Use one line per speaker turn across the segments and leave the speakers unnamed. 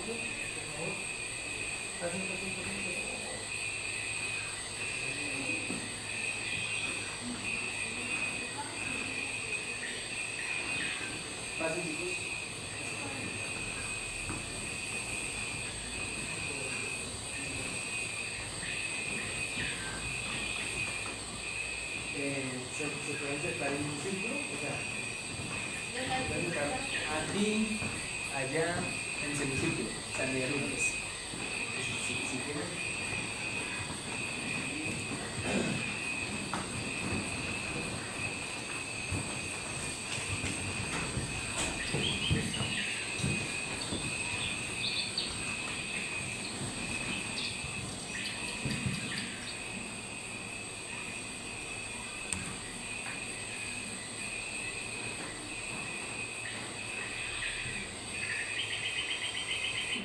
Se puede insertar en un círculo, o sea, pueden estar aquí, allá, en el semicírculo, o sea, en media luna, pues. Si quieren.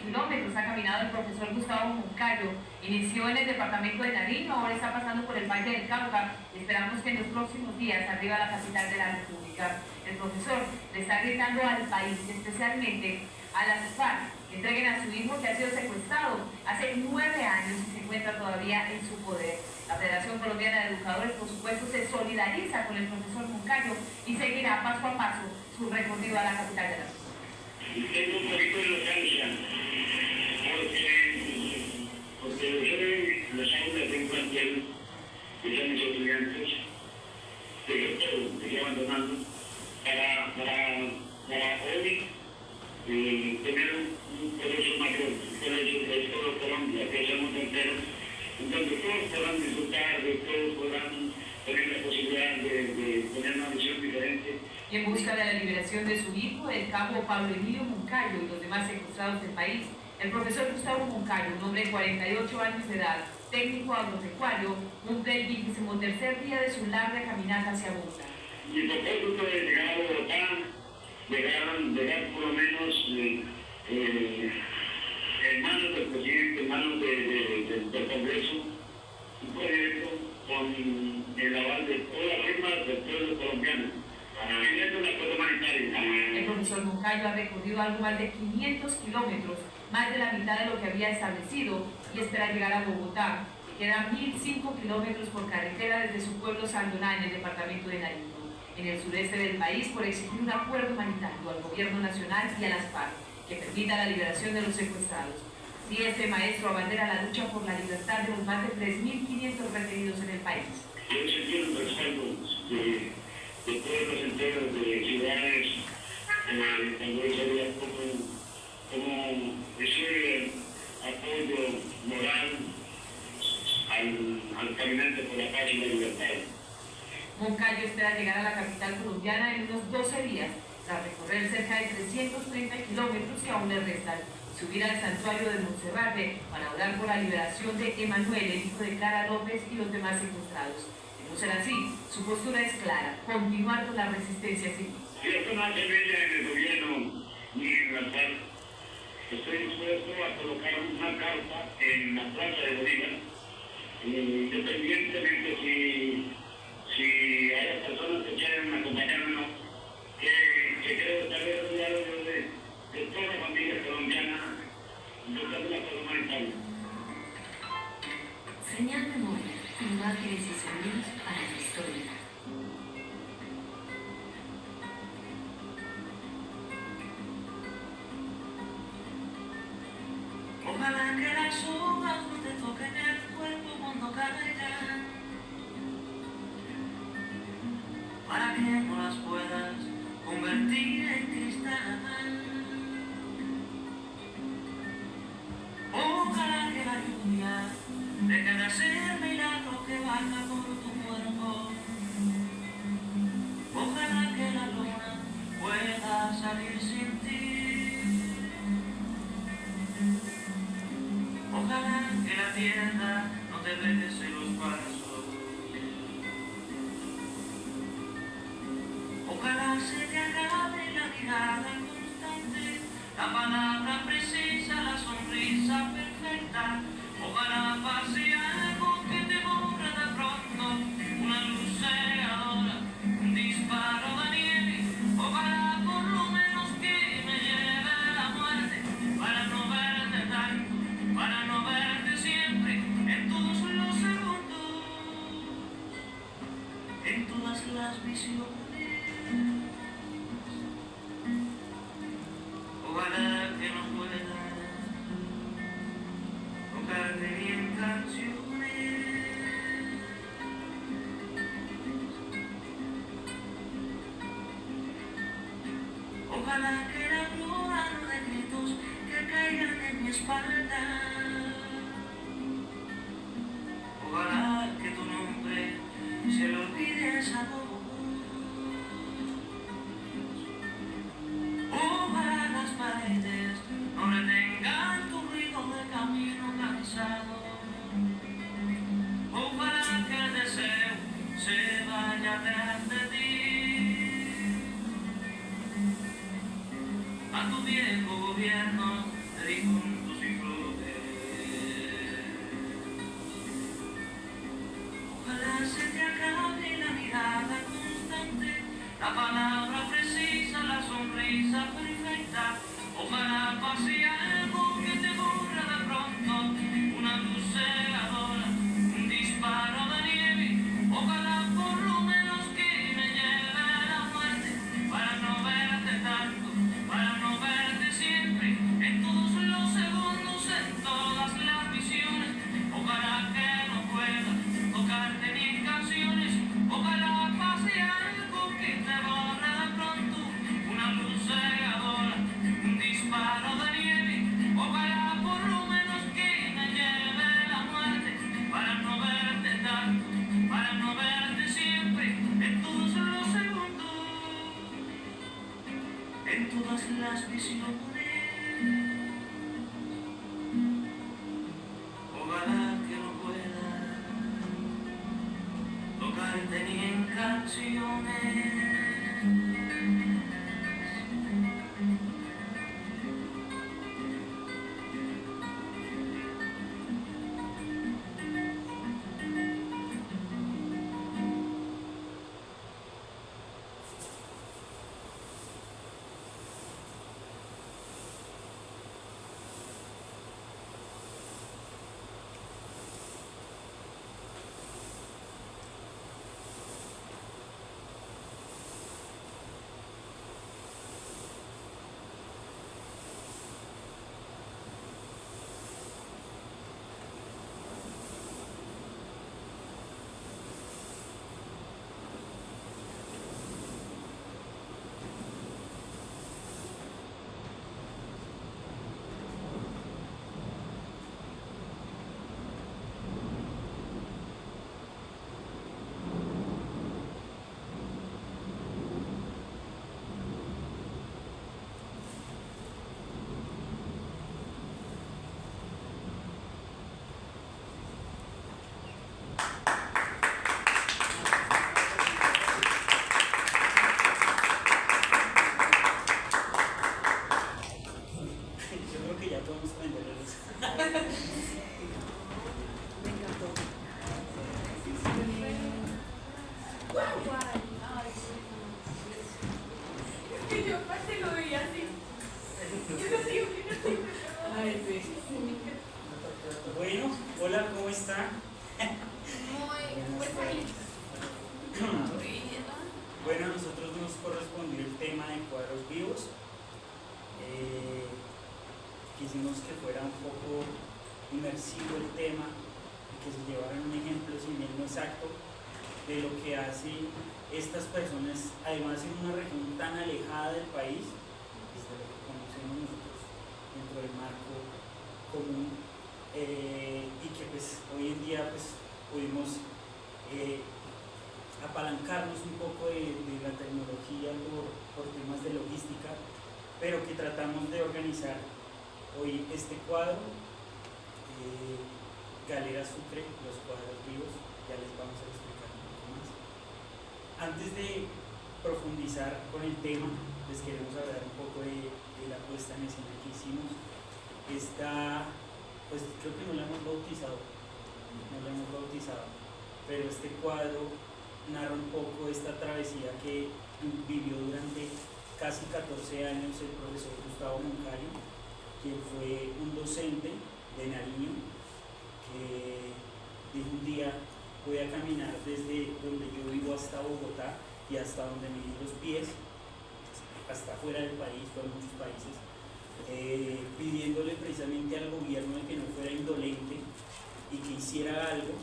Kilómetros ha caminado el profesor Gustavo Moncayo. Inició en el departamento de Nariño, ahora está pasando por el Valle del Cauca. Esperamos que en los próximos días arriba a la capital de la República. El profesor le está gritando al país, especialmente a las FARC, que entreguen a su hijo que ha sido secuestrado hace 9 años y se encuentra todavía en su poder. La Federación Colombiana de Educadores, por supuesto, se solidariza con el profesor Moncayo y seguirá paso a paso su recorrido a la capital de la República.
Tengo un poquito de locancia, porque yo los aulas de un plantel que ya mis estudiantes dejé todo, dejé abandonando para hoy tener un colegio mayor, un colegio de todo Colombia, que es el mundo entero, en donde todos podrán disfrutar, de todos podrán tener la posibilidad de tener una visión diferente.
Y en busca de la liberación de su hijo, el cabo Pablo Emilio Moncayo y los demás secuestrados del país, el profesor Gustavo Moncayo, un hombre de 48 años de edad, técnico agropecuario, cumple el 23º día de su larga caminata hacia Bogotá.
Mi propósito de llegar a Bogotá, llegar por lo menos en manos del presidente, en manos del Congreso, un proyecto con el aval de todas las firmas del pueblo colombiano.
El profesor Moncayo ha recorrido algo más de 500 kilómetros, más de la mitad de lo que había establecido, y espera llegar a Bogotá. Quedan 1005 kilómetros por carretera desde su pueblo Sandoná, en el departamento de Nariño, en el sureste del país, por exigir un acuerdo humanitario al gobierno nacional y a las FARC que permita la liberación de los secuestrados. Así este maestro abandera la lucha por la libertad de los más de 3.500 retenidos en el país.
Yo sentí un respaldo de pueblos enteros, de ciudades, cuando él sabía como ese apoyo moral al caminante por la paz y la libertad.
Moncayo espera llegar a la capital colombiana en unos 12 días, tras recorrer cerca de 330 kilómetros que aún le restan, subir al santuario de Monserrate para orar por la liberación de Emanuel, el hijo de Clara López, y los demás secuestrados. No será así, su postura es clara: continuar con la resistencia civil.
Si esto no hace mella en el gobierno ni en la FARC, estoy dispuesto a colocar una carta en la plaza de Bolívar, independientemente si hay personas que quieren acompañarme o no, que creo que tal vez rodeado de toda la familia colombiana, buscando la cosa humanitaria.
Señal memoria, imágenes y sonidos para la historia.
Ojalá que las hojas no te toquen el cuerpo cuando caigan, para que no las puedas convertir en cristal. Ojalá que la lluvia deje de ser milagro que baja por tu cuerpo. Ojalá que la luna pueda salir sin ti. Ojalá que la tierra no te regrese los pasos. Ojalá se te acabe la mirada constante, la palabra precisa, la sonrisa perfecta. Ojalá pase algo que te borre de pronto, una luz cegadora, un disparo de nieve. Ojalá por lo menos que me lleve la muerte para no ver Ojalá que la bruma no de gritos que caigan en mi espalda. Ojalá que tu nombre se lo olvide esa voz. Ojalá las paredes no retengan tu ruido de camino cansado. Ojalá que el deseo se vaya tras de ti. A tu viejo gobierno te difunto sin flote. Ojalá se te acabe la mirada constante, la palabra precisa, la sonrisa perfecta. Ojalá pase algo que te borra de pronto, una luz cegadora, un disparo de nieve. Ojalá por lo menos que me lleve la muerte para no verte tanto, para no verte siempre, en todos los segundos, en todas las visiones. Ojalá que no pueda tocarte ni en canciones. Ojalá pase algo que te borre de pronto, una luz cegadora, un disparo de nieve. Ojalá por lo menos que me lleve la muerte para no verte tanto, para no verte siempre, en todos los segundos, en todas las visiones. Ojalá que no pueda tocarte ni en canciones.
Yo creo que ya podemos prenderlos.
Me encantó.
Yo aparte lo veía así.
Ay, sí.
Bueno, hola, ¿cómo están? Bueno, a nosotros nos correspondió el tema de cuadros vivos. Quisimos que fuera un poco inmersivo el tema y que se llevaran un ejemplo, si bien no exacto, de lo que hacen estas personas, además en una región tan alejada del país, desde lo que conocemos nosotros dentro del marco común, y que pues hoy en día pues pudimos apalancarnos un poco de la tecnología por temas de logística, pero que tratamos de organizar hoy este cuadro. Galera Sucre, los cuadros vivos, ya les vamos a explicar un poco más. Antes de profundizar con el tema, les queremos hablar un poco de la puesta en escena que hicimos. Esta, pues creo que no la hemos bautizado, pero este cuadro narra un poco esta travesía que vivió durante casi 14 años el profesor Gustavo Moncayo, quien fue un docente de Nariño, que dijo un día: voy a caminar desde donde yo vivo hasta Bogotá y hasta donde me di los pies, hasta fuera del país, por muchos países, pidiéndole precisamente al gobierno de que no fuera indolente y que hiciera algo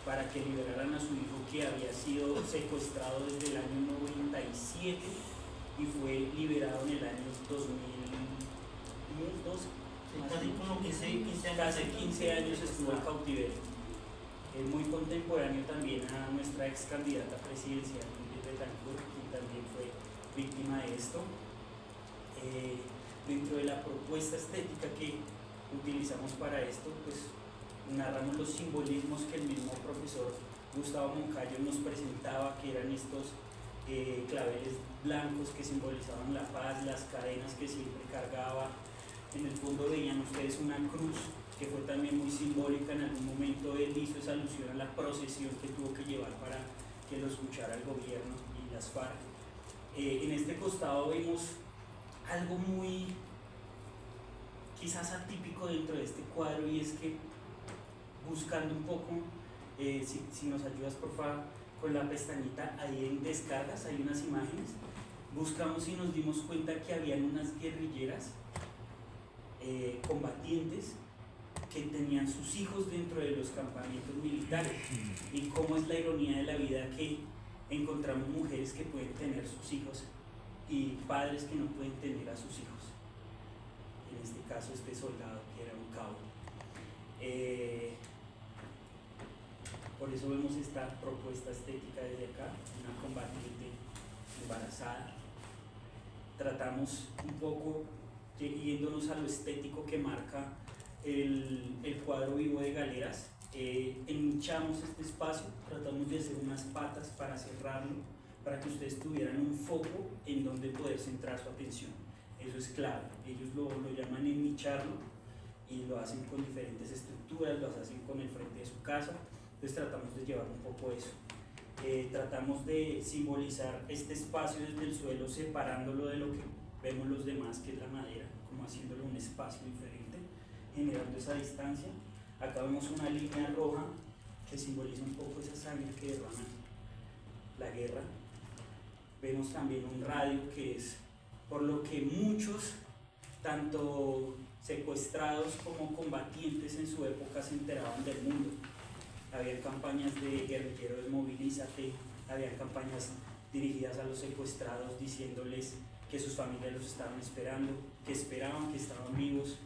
para que liberaran a su hijo, que había sido secuestrado desde el año 97 y fue liberado en el año 2012.
Casi como 15 años.
Casi 15 años estuvo en cautiverio. Muy contemporáneo también a nuestra ex candidata presidencial, Ingrid Betancourt, quien también fue víctima de esto. Dentro de la propuesta estética que utilizamos para esto, pues narramos los simbolismos que el mismo profesor Gustavo Moncayo nos presentaba, que eran estos claveles blancos que simbolizaban la paz, las cadenas que siempre cargaba. En el fondo veían ustedes una cruz que fue también muy simbólica. En algún momento él hizo esa alusión a la procesión que tuvo que llevar para que lo escuchara el gobierno y las FARC. En este costado vemos algo muy quizás atípico dentro de este cuadro, y es que buscando un poco, si nos ayudas por favor con la pestañita, ahí en descargas hay unas imágenes, buscamos y nos dimos cuenta que habían unas guerrilleras combatientes que tenían sus hijos dentro de los campamentos militares, y cómo es la ironía de la vida que encontramos mujeres que pueden tener sus hijos y padres que no pueden tener a sus hijos. En este caso este soldado que era un cabo. Por eso vemos esta propuesta estética desde acá, una combatiente embarazada. Tratamos un poco yéndonos a lo estético que marca el cuadro vivo de Galeras. Ennichamos este espacio, tratamos de hacer unas patas para cerrarlo, para que ustedes tuvieran un foco en donde poder centrar su atención. Eso es clave. Ellos lo llaman ennicharlo, y lo hacen con diferentes estructuras, lo hacen con el frente de su casa. Entonces tratamos de llevar un poco eso. Tratamos de simbolizar este espacio desde el suelo, separándolo de lo que vemos los demás, que es la madera, como haciéndolo un espacio diferente, generando esa distancia. Acá vemos una línea roja que simboliza un poco esa sangre que derrama la guerra. Vemos también un radio, que es por lo que muchos, tanto secuestrados como combatientes en su época, se enteraban del mundo. Había campañas de guerrillero desmovilízate, había campañas dirigidas a los secuestrados diciéndoles que sus familias los estaban esperando, que esperaban que estaban vivos.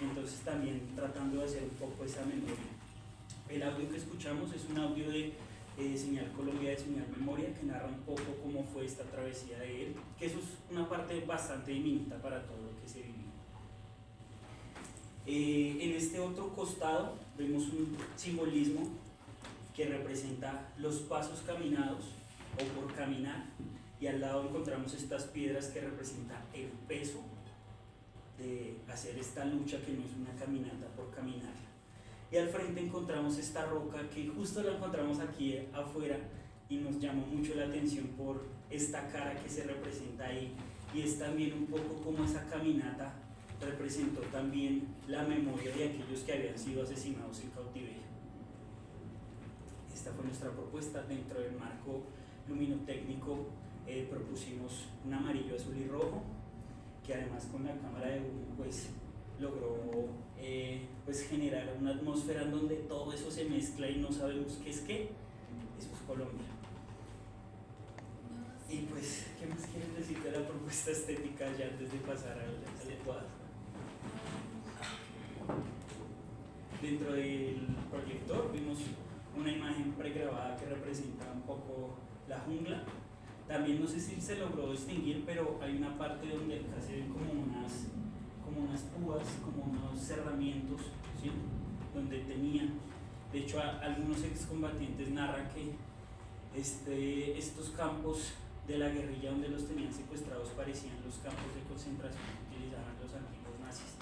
Entonces también tratando de hacer un poco esa memoria. El audio que escuchamos es un audio de Señal Colombia, de Señal Memoria, que narra un poco cómo fue esta travesía de él, que eso es una parte bastante diminuta para todo lo que se vivió. En este otro costado vemos un simbolismo que representa los pasos caminados o por caminar, y al lado encontramos estas piedras que representan el peso de hacer esta lucha, que no es una caminata por caminar. Y al frente encontramos esta roca que justo la encontramos aquí afuera, y nos llamó mucho la atención por esta cara que se representa ahí, y es también un poco como esa caminata representó también la memoria de aquellos que habían sido asesinados en cautiverio. Esta fue nuestra propuesta. Dentro del marco luminotécnico propusimos un amarillo, azul y rojo, que además con la cámara de humo pues logró pues generar una atmósfera en donde todo eso se mezcla y no sabemos qué es qué. Eso es Colombia. Y pues, ¿qué más quieren decir de la propuesta estética ya antes de pasar al cuadro? Dentro del proyector vimos una imagen pregrabada que representa un poco la jungla. También no sé si se logró distinguir, pero hay una parte donde acá se ven como unas púas, como unos cerramientos, ¿sí? Donde tenían. De hecho, algunos excombatientes narran que estos campos de la guerrilla donde los tenían secuestrados parecían los campos de concentración que utilizaban los antiguos nazis.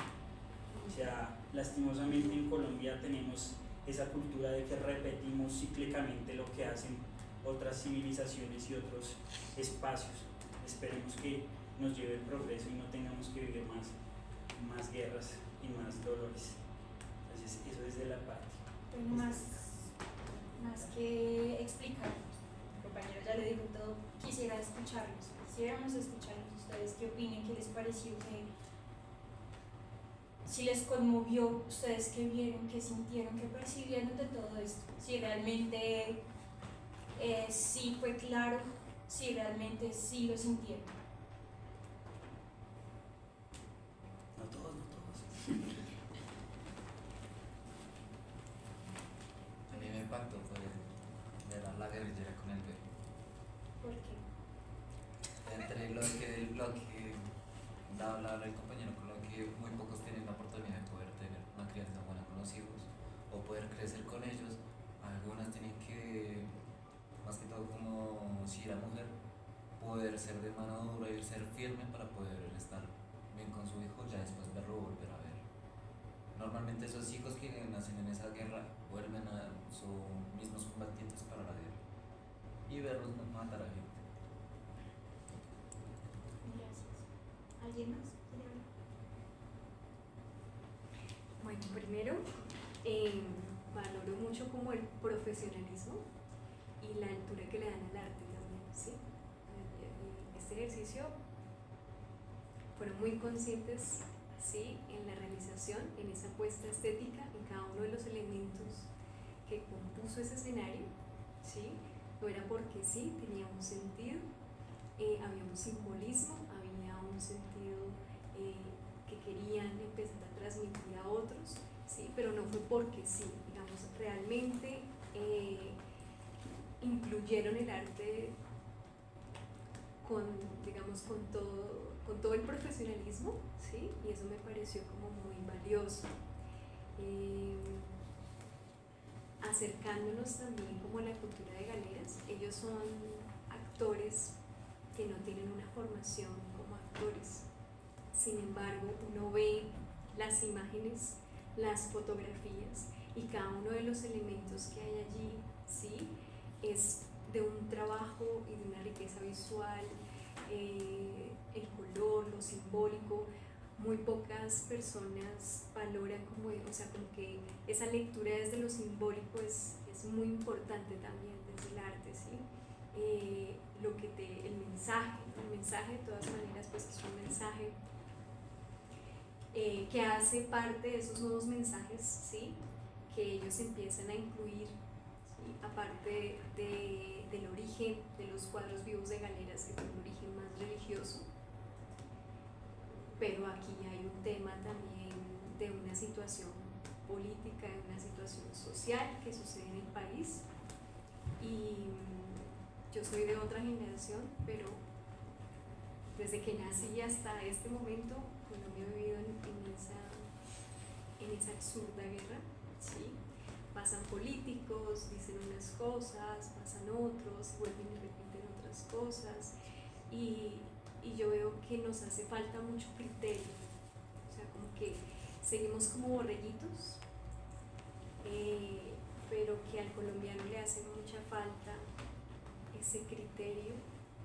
O sea, lastimosamente en Colombia tenemos esa cultura de que repetimos cíclicamente lo que hacen otras civilizaciones y otros espacios. Esperemos que nos lleve el progreso y no tengamos que vivir más guerras y más dolores. Entonces, eso es de la parte.
Bueno, más que explicarnos, el compañero ya le dijo todo, quisiéramos escucharlos ustedes, qué opinen, qué les pareció, si les conmovió, ustedes qué vieron, qué sintieron, qué percibieron de todo esto, si realmente sí fue claro, si realmente sí lo sintieron.
poder ser de mano dura y ser firme para poder estar bien con su hijo, ya después verlo volver a ver. Normalmente esos hijos que nacen en esa guerra vuelven a sus mismos combatientes para la guerra y verlos matar a gente.
Gracias. ¿Alguien más quiere hablar?
Bueno, primero, valoro mucho como el profesionalismo y la altura que le dan al arte también, ¿sí? Este ejercicio fueron muy conscientes, ¿sí? En la realización, en esa apuesta estética, en cada uno de los elementos que compuso ese escenario, ¿sí? No era porque sí, tenía un sentido, había un simbolismo, había un sentido que querían empezar a transmitir a otros, ¿sí? Pero no fue porque sí, digamos, realmente incluyeron el arte digamos, con todo el profesionalismo, ¿sí? Y eso me pareció como muy valioso. Acercándonos también como a la cultura de galeras, ellos son actores que no tienen una formación como actores. Sin embargo, uno ve las imágenes, las fotografías y cada uno de los elementos que hay allí, ¿sí? Es de un trabajo y de una riqueza visual, el color, lo simbólico. Muy pocas personas valoran como que esa lectura desde lo simbólico es muy importante también desde el arte, ¿sí? El mensaje de todas maneras pues es un mensaje que hace parte de esos nuevos mensajes, ¿sí? Que ellos empiezan a incluir, ¿sí? Aparte del origen de los cuadros vivos de galeras, que tiene un origen más religioso, pero aquí hay un tema también de una situación política, de una situación social que sucede en el país. Y yo soy de otra generación, pero desde que nací hasta este momento Colombia ha vivido en esa absurda guerra, ¿sí? Pasan políticos, dicen unas cosas, pasan otros, vuelven y repiten otras cosas, y yo veo que nos hace falta mucho criterio, o sea, como que seguimos como borreguitos, pero que al colombiano le hace mucha falta ese criterio,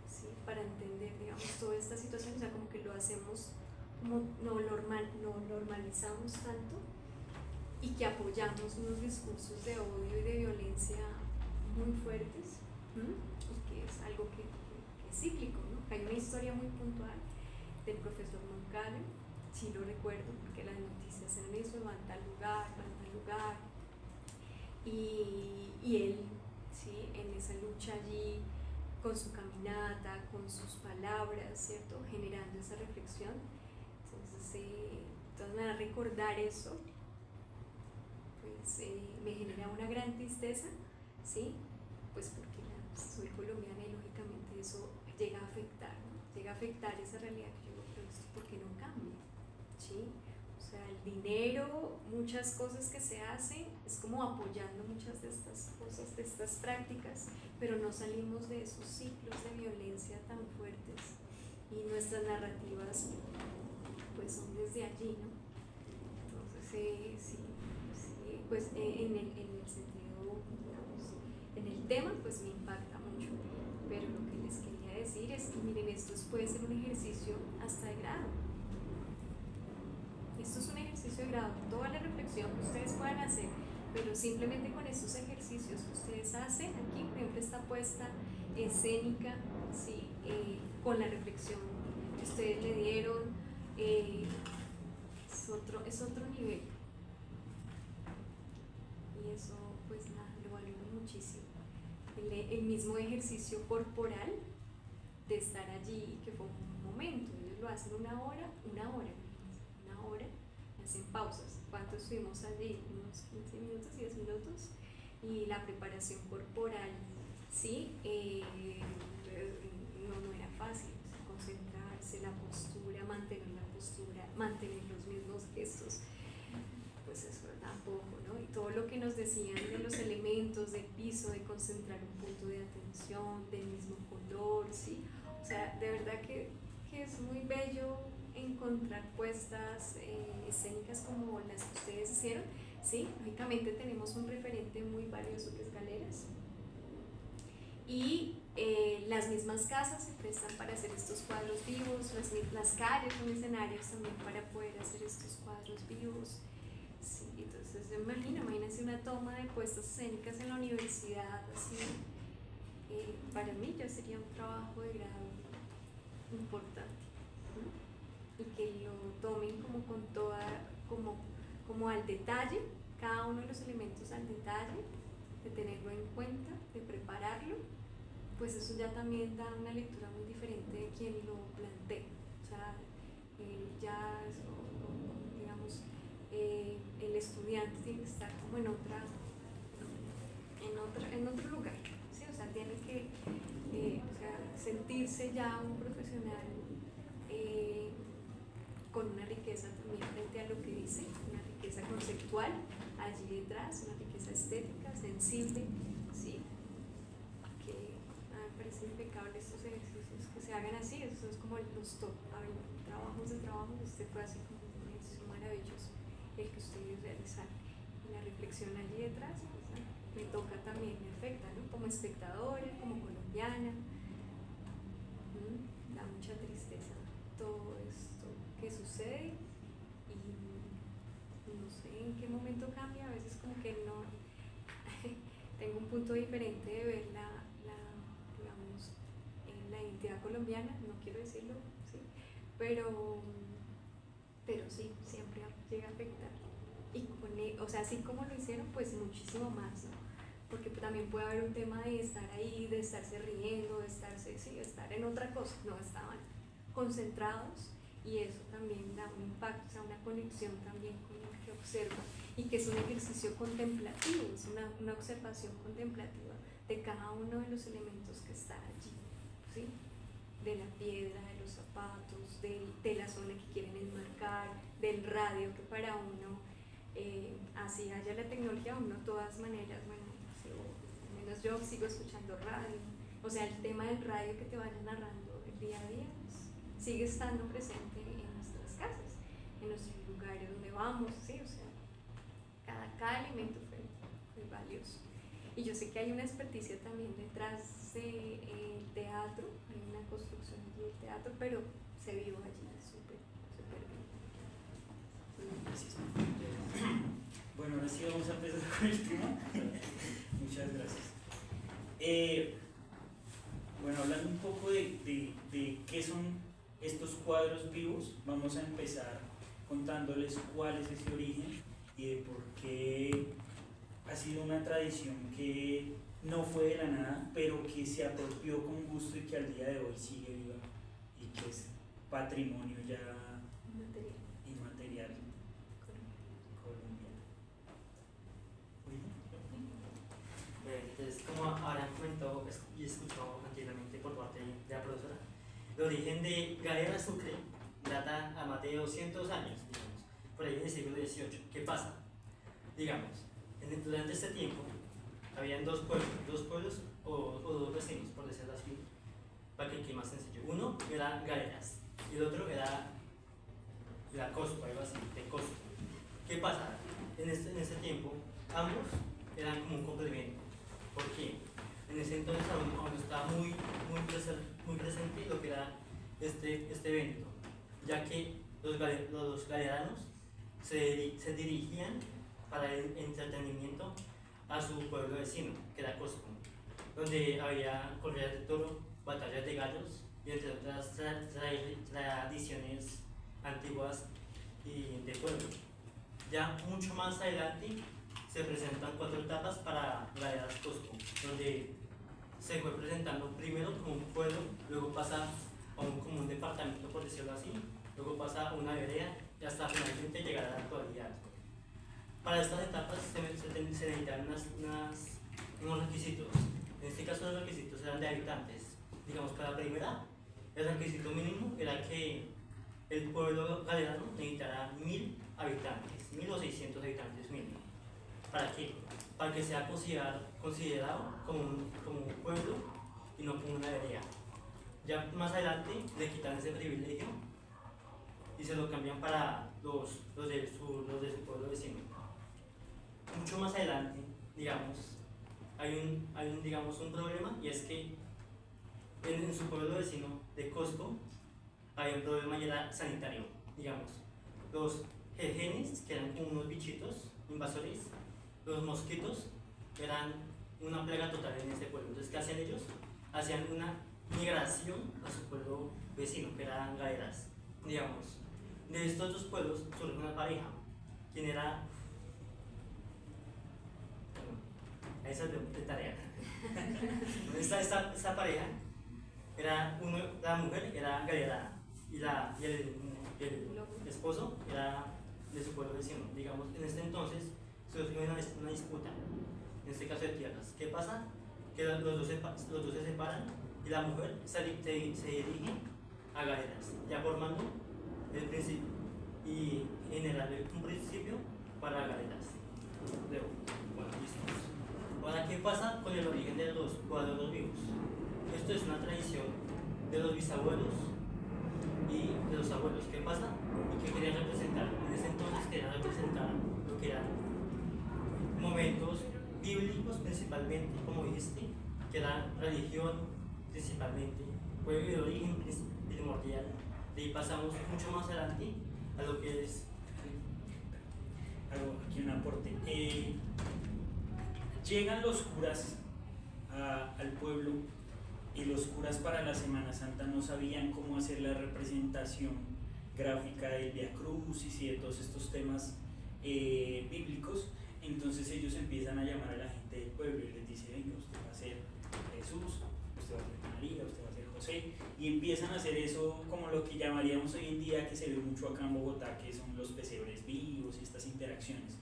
¿sí? Para entender, digamos, toda esta situación, o sea, como que lo hacemos, como no normalizamos tanto y que apoyamos unos discursos de odio y de violencia muy fuertes, y que es algo que es cíclico, ¿no? Hay una historia muy puntual del profesor Moncayo, sí lo recuerdo, porque las noticias eran eso, van a tal lugar, y él, ¿sí? En esa lucha allí, con su caminata, con sus palabras, ¿cierto? Generando esa reflexión. Entonces, de todas maneras, recordar eso, pues me genera una gran tristeza, ¿sí? Pues porque soy colombiana y lógicamente eso llega a afectar, ¿no? Llega a afectar esa realidad que yo digo, pero esto ¿por qué no cambia? ¿Sí? O sea, el dinero, muchas cosas que se hacen, es como apoyando muchas de estas cosas, de estas prácticas, pero no salimos de esos ciclos de violencia tan fuertes y nuestras narrativas pues son desde allí, ¿no? Entonces, sí, pues en el sentido, digamos, en el tema pues me impacta mucho, pero lo que les quería decir es que miren, esto puede ser un ejercicio hasta de grado. Esto es un ejercicio de grado, toda la reflexión que ustedes puedan hacer, pero simplemente con estos ejercicios que ustedes hacen, aquí por ejemplo esta puesta escénica, ¿sí? Con la reflexión que ustedes le dieron, es otro nivel. Y eso pues nada, lo valoro muchísimo. El mismo ejercicio corporal de estar allí, que fue un momento, ellos lo hacen una hora, hacen pausas. ¿Cuánto estuvimos allí? Unos 15 minutos, 10 minutos. Y la preparación corporal, ¿sí? No era fácil, o sea, concentrarse, la postura, mantener los mismos gestos, pues eso tampoco, ¿no? Y todo lo que nos decían de los elementos del piso, de concentrar un punto de atención, del mismo color, ¿sí? O sea, de verdad que es muy bello encontrar puestas escénicas como las que ustedes hicieron. Sí, lógicamente tenemos un referente muy valioso que es Galeras. Y las mismas casas se prestan para hacer estos cuadros vivos, las calles son escenarios también para poder hacer estos cuadros vivos. Sí, entonces imagínense una toma de puestas escénicas en la universidad, así, para mí ya sería un trabajo de grado importante, ¿no? Y que lo tomen como con toda, como al detalle, cada uno de los elementos al detalle, de tenerlo en cuenta, de prepararlo, pues eso ya también da una lectura muy diferente de quien lo plantea. O sea, ya eso, digamos, el estudiante tiene que estar como en otro lugar, ¿sí? O sea, tiene que o sea, sentirse ya un profesional con una riqueza también frente a lo que dice, una riqueza conceptual allí detrás, una riqueza estética, sensible, ¿sí? Que me parece impecable estos ejercicios que se hagan así. Eso es como los top trabajos de trabajo. Este fue así como un ejercicio maravilloso el que ustedes realizaron, y la reflexión allí detrás, pues, me toca también, me afecta, ¿no? Como espectadora, como colombiana, da mucha tristeza todo esto que sucede, y no sé en qué momento cambia. A veces como que no tengo un punto diferente de ver digamos, en la identidad colombiana, no quiero decirlo, ¿sí? pero sí, siempre llega a afectar. Y o sea, así como lo hicieron, pues muchísimo más, ¿no? Porque también puede haber un tema de estar ahí, de estarse riendo, de estar en otra cosa. No, estaban concentrados, y eso también da un impacto, o sea, una conexión también con lo que observa, y que es un ejercicio contemplativo, es una observación contemplativa de cada uno de los elementos que está allí, ¿sí? De la piedra, de los zapatos, de la zona que quieren enmarcar, del radio, que para uno, así haya la tecnología, uno de todas maneras, bueno, al menos yo sigo escuchando radio, o sea, el tema del radio que te vaya narrando el día a día, pues, sigue estando presente en nuestras casas, en nuestros lugares donde vamos, ¿sí? O sea, cada elemento fue valioso. Y yo sé que hay una experticia también detrás del teatro, hay una construcción allí del teatro, pero se vio allí súper bien.
Gracias. Bueno, ahora sí vamos a empezar con el tema. Muchas gracias. Bueno, hablando un poco de qué son estos cuadros vivos, vamos a empezar contándoles cuál es ese origen y de por qué ha sido una tradición que no fue de la nada, pero que se apropió con gusto y que al día de hoy sigue viva y que es patrimonio ya inmaterial colombiano.
Entonces, como habrán comentado y escuchado anteriormente por parte de la profesora, el origen de Galera Sucre data a más de 200 años, digamos, por ahí en el siglo XVIII. ¿Qué pasa? Digamos, durante este tiempo habían dos pueblos o dos vecinos, por decirlo así, para que quede más sencillo. Uno era Galeras y el otro era la Cosco, algo así, de Cosco. ¿Qué pasa? En ese tiempo ambos eran como un complemento. ¿Por qué? En ese entonces aún estaba muy presente lo que era este evento, ya que los galeranos se dirigían para el entretenimiento a su pueblo vecino, que era Cosco, donde había corridas de toro, batallas de gallos y entre otras tradiciones antiguas y de pueblo. Ya mucho más adelante se presentan 4 etapas para Galeras Cosco, donde se fue presentando primero como un pueblo, luego pasa como un departamento, por decirlo así, luego pasa a una vereda y hasta finalmente llegar a la actualidad. Para estas etapas se necesitan unos requisitos. En este caso los requisitos eran de habitantes. Digamos, para la primera, el requisito mínimo era que el pueblo galerano necesitara 1000 habitantes, 1000 o 600 habitantes mínimo. ¿Para qué? Para que sea considerado como un pueblo y no como una vereda. Ya más adelante le quitan ese privilegio y se lo cambian para los de su pueblo vecino. Mucho más adelante, digamos, hay un, digamos, un problema, y es que en su pueblo vecino de Costco había un problema y era sanitario, digamos. Los jejenes, que eran como unos bichitos invasores, los mosquitos, eran una plaga total en ese pueblo. Entonces, ¿qué hacían ellos? Hacían una migración a su pueblo vecino, que eran gaderas, digamos. De estos dos pueblos surge una pareja, quien era... Bueno, esa es de tarea. Esta pareja era la mujer era galera y el esposo era de su pueblo vecino. Digamos, en este entonces surgió una disputa, en este caso de tierras. ¿Qué pasa? Que los dos se separan y la mujer se dirige a galeras, ya formando el principio y generar un principio para galeras. Luego, bueno, listo. Ahora, ¿qué pasa con el origen de los cuadros vivos? Esto es una tradición de los bisabuelos y de los abuelos. ¿Qué pasa? ¿Y qué querían representar? En ese entonces querían representar lo que eran momentos bíblicos principalmente, como dijiste, que era religión principalmente, fue el origen primordial. De ahí pasamos mucho más adelante a lo que es...
Hago aquí un aporte. Llegan los curas al pueblo, y los curas para la Semana Santa no sabían cómo hacer la representación gráfica del Vía Crucis y de todos estos temas bíblicos. Entonces ellos empiezan a llamar a la gente del pueblo y les dicen: venga, usted va a ser Jesús, usted va a ser María, usted va a ser José, y empiezan a hacer eso como lo que llamaríamos hoy en día, que se ve mucho acá en Bogotá, que son los pesebres vivos y estas interacciones.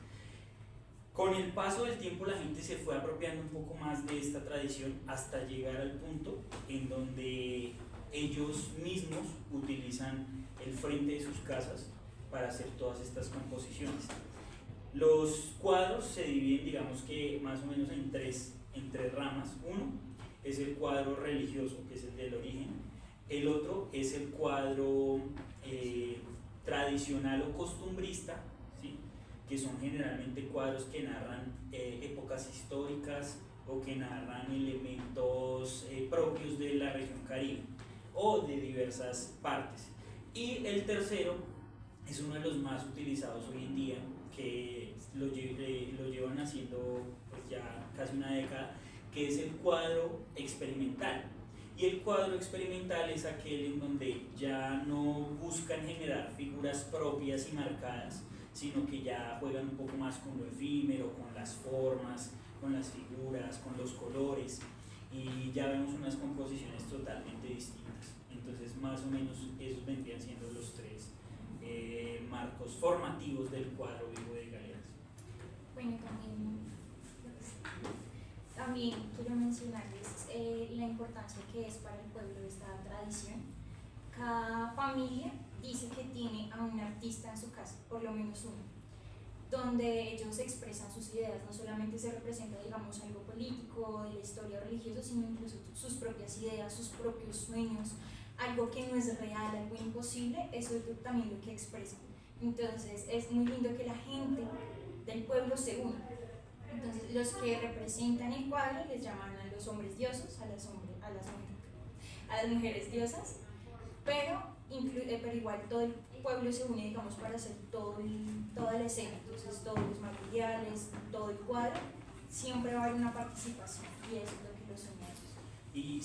Con el paso del tiempo la gente se fue apropiando un poco más de esta tradición hasta llegar al punto en donde ellos mismos utilizan el frente de sus casas para hacer todas estas composiciones. Los cuadros se dividen, digamos que más o menos en tres ramas. Uno es el cuadro religioso, que es el del origen. El otro es el cuadro tradicional o costumbrista, ¿sí?, que son generalmente cuadros que narran épocas históricas o que narran elementos propios de la región Caribe o de diversas partes. Y el tercero es uno de los más utilizados hoy en día, que lo llevan haciendo pues ya casi una década, que es el cuadro experimental. Y el cuadro experimental es aquel en donde ya no buscan generar figuras propias y marcadas, sino que ya juegan un poco más con lo efímero, con las formas, con las figuras, con los colores, y ya vemos unas composiciones totalmente distintas. Entonces, más o menos esos vendrían siendo los tres marcos formativos del cuadro vivo de Galeras.
Bueno, también quiero mencionarles la importancia que es para el pueblo esta tradición. Cada familia dice que tiene a un artista en su casa, por lo menos uno, donde ellos expresan sus ideas. No solamente se representa, digamos, algo político, de la historia religiosa, sino incluso sus propias ideas, sus propios sueños, algo que no es real, algo imposible. Eso es también lo que expresan. Entonces es muy lindo que la gente del pueblo se una. Entonces los que representan el cuadro les llaman a los hombres dioses, a las mujeres diosas, pero igual todo el pueblo se une, digamos, para hacer toda la escena. Entonces todos los materiales, todo el cuadro, siempre va a haber una participación, y eso es lo que los une.
Y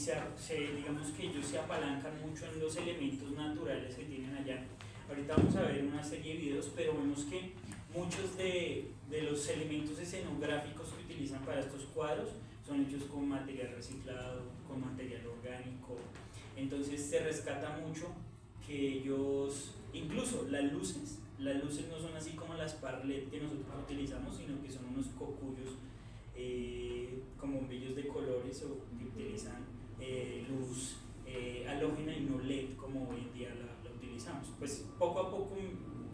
digamos que ellos se apalancan mucho en los elementos naturales que tienen allá. Ahorita vamos a ver una serie de videos, pero vemos que muchos de los elementos escenográficos que utilizan para estos cuadros son hechos con material reciclado, con material orgánico. Entonces se rescata mucho que ellos, incluso las luces no son así como las parlet que nosotros utilizamos, sino que son unos cocuyos con bombillos de colores, o que utilizan luz halógena y no LED como hoy en día la utilizamos. Pues poco a poco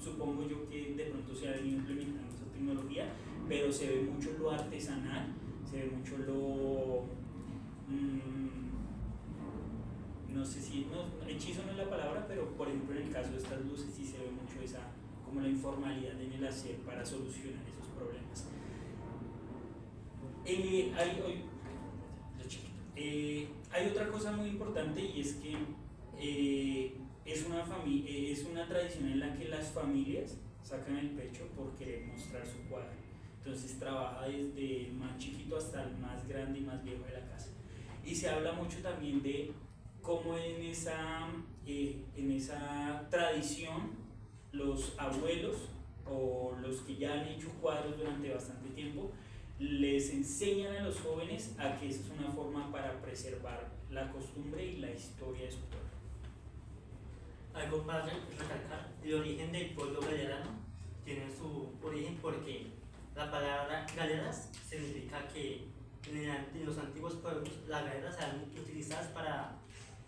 supongo yo que de pronto se ha venido implementando esa tecnología, pero se ve mucho lo artesanal, se ve mucho no sé si, no, hechizo no es la palabra, pero por ejemplo en el caso de estas luces sí se ve mucho esa, como la informalidad en el hacer para solucionar esos problemas. Hay otra cosa muy importante y es que es una tradición en la que las familias sacan el pecho por querer mostrar su cuadro. Entonces trabaja desde el más chiquito hasta el más grande y más viejo de la casa. Y se habla mucho también de cómo en esa tradición los abuelos o los que ya han hecho cuadros durante bastante tiempo les enseñan a los jóvenes a que esa es una forma para preservar la costumbre y la historia de su pueblo.
Algo para recalcar, el origen del pueblo galerano tiene su origen porque la palabra galeras significa que en los antiguos pueblos las galeras eran utilizadas para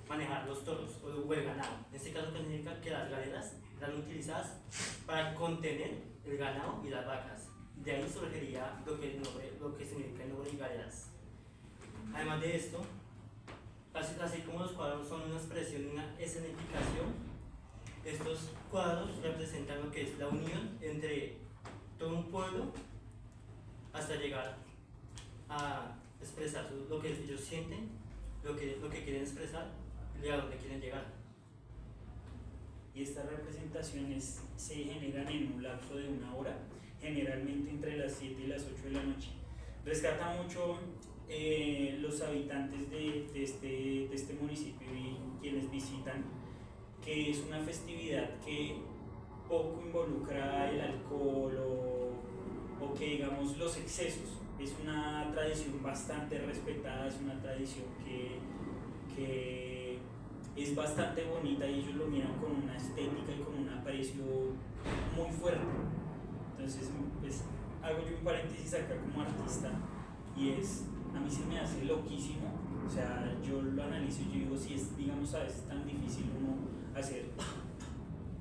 manejar los toros o el ganado. En este caso significa que las galeras eran utilizadas para contener el ganado y las vacas. De ahí surgiría lo que significa el nombre de galeras. Además de esto, así como los cuadros son una expresión, una escenificación, estos cuadros representan lo que es la unión entre todo un pueblo hasta llegar a expresar lo que ellos sienten, lo que quieren expresar y a dónde quieren llegar.
Y estas representaciones se generan en un lapso de 1 hora, generalmente entre las 7 y las 8 de la noche. Rescata mucho los habitantes de este municipio y quienes visitan, que es una festividad que poco involucra el alcohol o que digamos los excesos. Es una tradición bastante respetada, es una tradición que es bastante bonita y ellos lo miran con una estética y con un aprecio muy fuerte. Entonces, pues, hago yo un paréntesis acá como artista y a mí se me hace loquísimo, o sea, yo lo analizo y yo digo, si es, digamos, a veces tan difícil uno hacer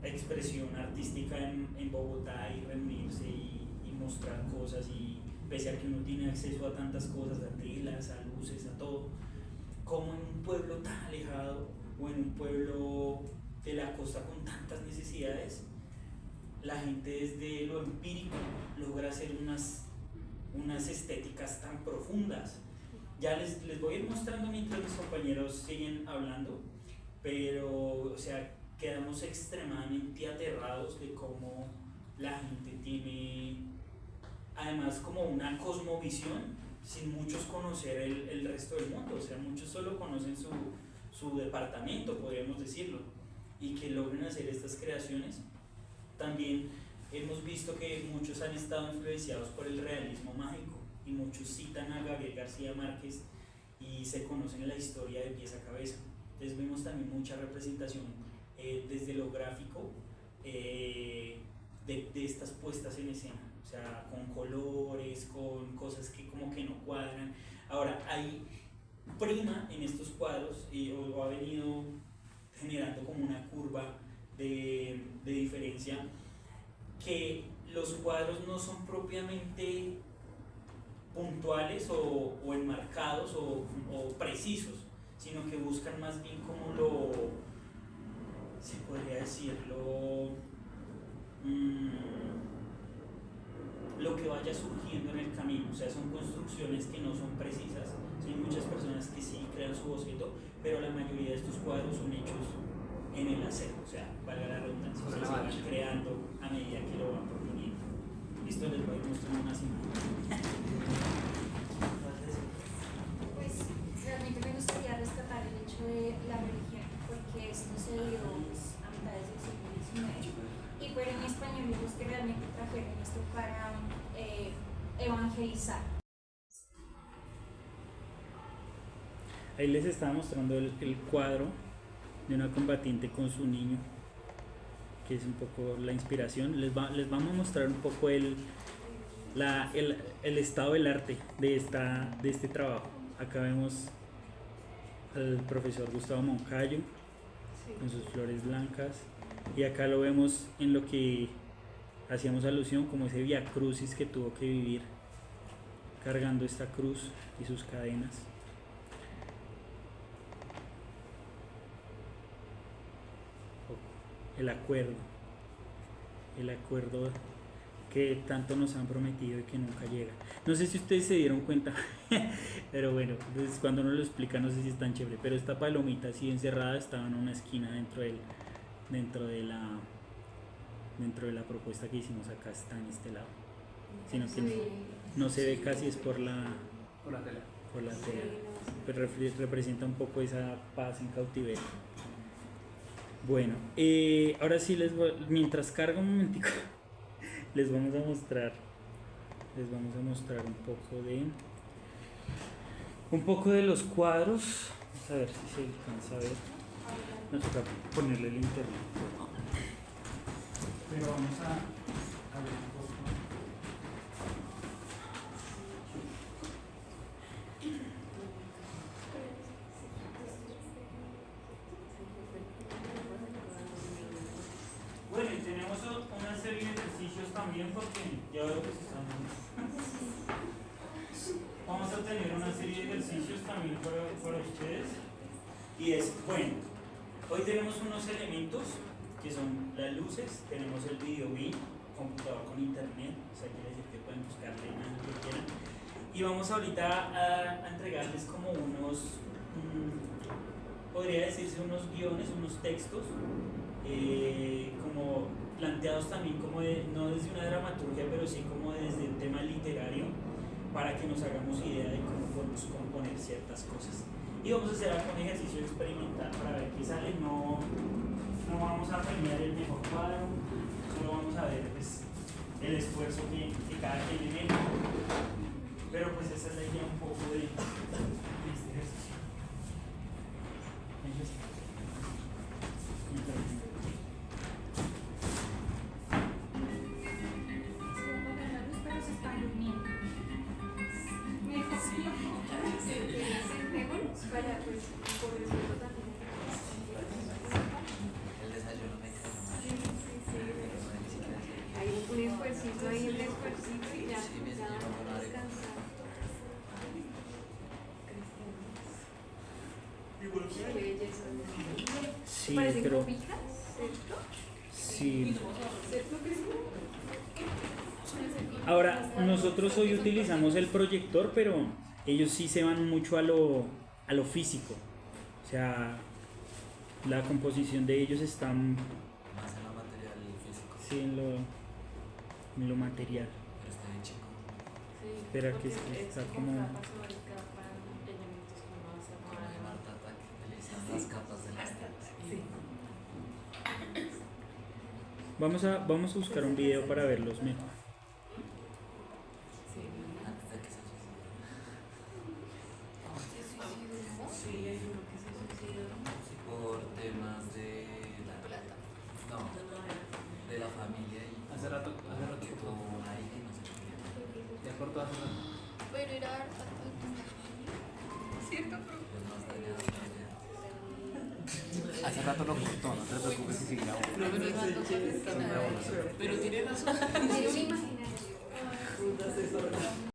expresión artística en Bogotá y reunirse y mostrar cosas, y pese a que uno tiene acceso a tantas cosas, a telas, a luces, a todo, como en un pueblo tan alejado o en un pueblo de la costa con tantas necesidades, la gente desde lo empírico logra hacer unas estéticas tan profundas. Ya les voy a ir mostrando mientras mis compañeros siguen hablando, pero o sea, quedamos extremadamente aterrados de cómo la gente tiene además como una cosmovisión sin muchos conocer el resto del mundo. O sea, muchos solo conocen su departamento, podríamos decirlo, y que logren hacer estas creaciones. También hemos visto que muchos han estado influenciados por el realismo mágico y muchos citan a Gabriel García Márquez y se conocen la historia de pies a cabeza. Entonces vemos también mucha representación desde lo gráfico de estas puestas en escena, o sea, con colores, con cosas que como que no cuadran. Ahora, hay prima en estos cuadros o ha venido generando como una curva de diferencia, que los cuadros no son propiamente puntuales o enmarcados o precisos, sino que buscan más bien como se podría decirlo, lo que vaya surgiendo en el camino. O sea, son construcciones que no son precisas. Hay muchas personas que sí crean su boceto, pero la mayoría de estos cuadros son hechos en el hacer, o sea, valga la redundancia, o sea, se van creando a medida que lo van proponiendo. Esto les voy a mostrar unas imágenes.
Pues realmente me gustaría rescatar el hecho de la religión, porque esto se dio a mitades del siglo XIX y fueron españoles los que realmente trajeron esto para evangelizar.
Ahí les estaba mostrando el cuadro de una combatiente con su niño, que es un poco la inspiración. Les vamos a mostrar un poco el estado del arte de este trabajo. Acá vemos al profesor Gustavo Moncayo con sus flores blancas, y acá lo vemos en lo que hacíamos alusión como ese vía crucis que tuvo que vivir cargando esta cruz y sus cadenas. el acuerdo que tanto nos han prometido y que nunca llega. No sé si ustedes se dieron cuenta, pero bueno, entonces cuando uno lo explica no sé si es tan chévere, pero esta palomita así encerrada estaba en una esquina dentro de la propuesta que hicimos acá, está en este lado, sino que no se ve casi, es por la
tela.
pero representa un poco esa paz en cautiverio. Bueno, ahora sí mientras carga un momentico, les vamos a mostrar un poco de los cuadros. Vamos a ver si se alcanza a ver. Nos toca ponerle el internet. Pero vamos a ver un poco. Bueno, y tenemos una serie de ejercicios también porque ya veo que se están... Vamos a tener una serie de ejercicios también para ustedes. Y es, bueno, hoy tenemos unos elementos que son las luces, tenemos el video bin, computador con internet, o sea, quiere decir que pueden buscarle en lo que quieran. Y vamos ahorita a entregarles como unos, podría decirse unos guiones, unos textos, como planteados también como no desde una dramaturgia, pero sí como desde el tema literario, para que nos hagamos idea de cómo podemos componer ciertas cosas. Y vamos a hacer un ejercicio experimental para ver qué sale. No vamos a premiar el mejor cuadro, solo vamos a ver pues, el esfuerzo que cada quien le mete. Pero pues esa es la idea un poco de este ejercicio.
El desayuno me cae mal.
Hay un esfuercito ahí, un esfuercito y ya,
Sí, me
ya
enseñó
vamos
a
a descansar. Qué belleza.
Sí,
Parecen
pero...
cobijas, ¿cierto?
Sí.
¿Cierto que sí?
Ahora, nosotros hoy utilizamos el proyector, pero ellos sí se van mucho a lo físico. O sea, la composición de ellos está
Más en lo material físico.
sí, en lo material.
Pero está bien chico.
Espera que está como...
Marta Ataque, utilizan las capas de las telas.
Vamos a buscar un video para verlos mejor.
Antes de que se suicide.
Sí, hay uno que se suicidó.
Por temas de la plata. No, de la familia y
Hace rato
que tuvo una hija y no sé qué.
ya cortó hace rato.
Pero era ¿cierto?
Pues más dañado que allá.
Hace rato lo cortó, no te preocupes si sigue grabando.
Pero tiene razón.
Tiene un imaginario.